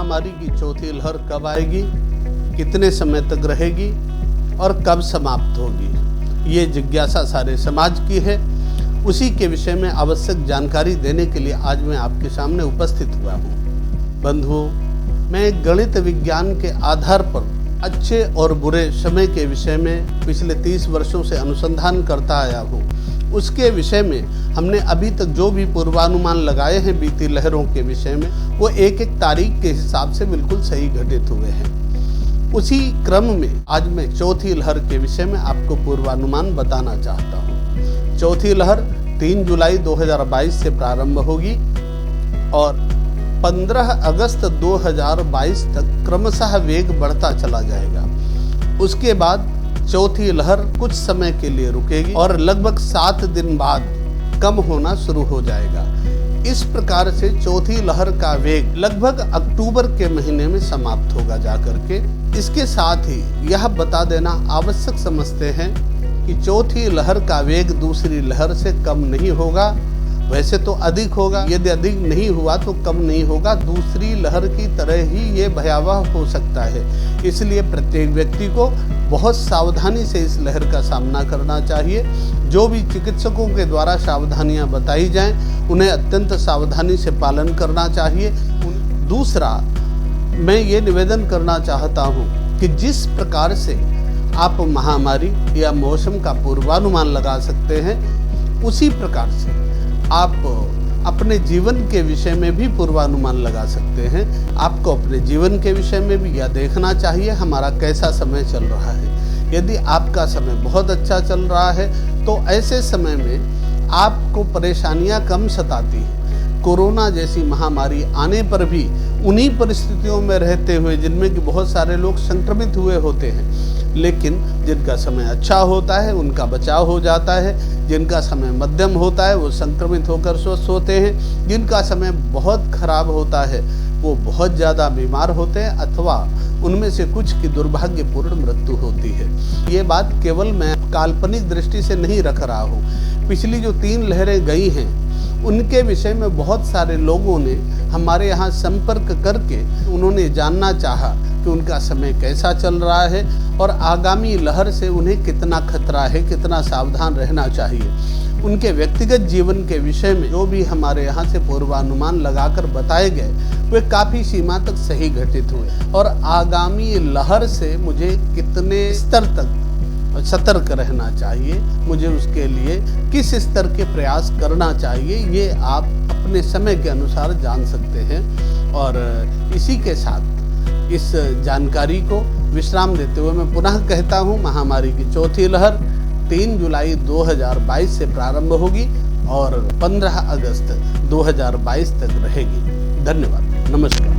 महामारी की चौथी लहर कब आएगी, कितने समय तक रहेगी और कब समाप्त होगी, ये जिज्ञासा सारे समाज की है। उसी के विषय में आवश्यक जानकारी देने के लिए आज मैं आपके सामने उपस्थित हुआ हूँ। बंधुओं, मैं गणित विज्ञान के आधार पर अच्छे और बुरे समय के विषय में पिछले 30 वर्षों से अनुसंधान करता आया हूँ। उसके विषय में हमने अभी तक जो भी पूर्वानुमान लगाए हैं बीती लहरों के विषय में, वो एक एक तारीख के हिसाब से बिल्कुल सही घटित हुए हैं। उसी क्रम में आज मैं चौथी लहर के विषय में आपको पूर्वानुमान बताना चाहता हूँ। चौथी लहर 3 जुलाई 2022 से प्रारंभ होगी और 15 अगस्त 2022 तक क्रमशः वेग बढ़ता चला जाएगा। उसके बाद चौथी लहर कुछ समय के लिए रुकेगी और लगभग 7 दिन बाद कम होना शुरू हो जाएगा। इस प्रकार से चौथी लहर का वेग लगभग अक्टूबर के महीने में समाप्त होगा जाकर के। इसके साथ ही यह बता देना आवश्यक समझते हैं कि चौथी लहर का वेग दूसरी लहर से कम नहीं होगा, वैसे तो अधिक होगा। यदि अधिक नहीं हुआ तो कम नहीं होगा, दूसरी लहर की तरह ही ये भयावह हो सकता है। इसलिए प्रत्येक व्यक्ति को बहुत सावधानी से इस लहर का सामना करना चाहिए। जो भी चिकित्सकों के द्वारा सावधानियां बताई जाएं, उन्हें अत्यंत सावधानी से पालन करना चाहिए। दूसरा, मैं ये निवेदन करना चाहता हूँ कि जिस प्रकार से आप महामारी या मौसम का पूर्वानुमान लगा सकते हैं, उसी प्रकार से आप अपने जीवन के विषय में भी पूर्वानुमान लगा सकते हैं। आपको अपने जीवन के विषय में भी यह देखना चाहिए हमारा कैसा समय चल रहा है। यदि आपका समय बहुत अच्छा चल रहा है तो ऐसे समय में आपको परेशानियां कम सताती हैं। कोरोना जैसी महामारी आने पर भी उन्हीं परिस्थितियों में रहते हुए जिनमें कि बहुत सारे लोग संक्रमित हुए होते हैं, लेकिन जिनका समय अच्छा होता है उनका बचाव हो जाता है, जिनका समय मध्यम होता है वो संक्रमित होकर स्वस्थ होते हैं, जिनका समय बहुत खराब होता है वो बहुत ज़्यादा बीमार होते हैं अथवा उनमें से कुछ की दुर्भाग्यपूर्ण मृत्यु होती है। ये बात केवल मैं काल्पनिक दृष्टि से नहीं रख रहा हूँ। पिछली जो 3 लहरें गई हैं उनके विषय में बहुत सारे लोगों ने हमारे यहाँ संपर्क करके उन्होंने जानना चाहा कि उनका समय कैसा चल रहा है और आगामी लहर से उन्हें कितना खतरा है, कितना सावधान रहना चाहिए। उनके व्यक्तिगत जीवन के विषय में जो भी हमारे यहाँ से पूर्वानुमान लगाकर बताए गए वे काफ़ी सीमा तक सही घटित हुए और आगामी लहर से मुझे कितने स्तर तक सतर्क रहना चाहिए, मुझे उसके लिए किस स्तर के प्रयास करना चाहिए, ये आप अपने समय के अनुसार जान सकते हैं। और इसी के साथ इस जानकारी को विश्राम देते हुए मैं पुनः कहता हूँ, महामारी की चौथी लहर 3 जुलाई 2022 से प्रारंभ होगी और 15 अगस्त 2022 तक रहेगी। धन्यवाद, नमस्कार।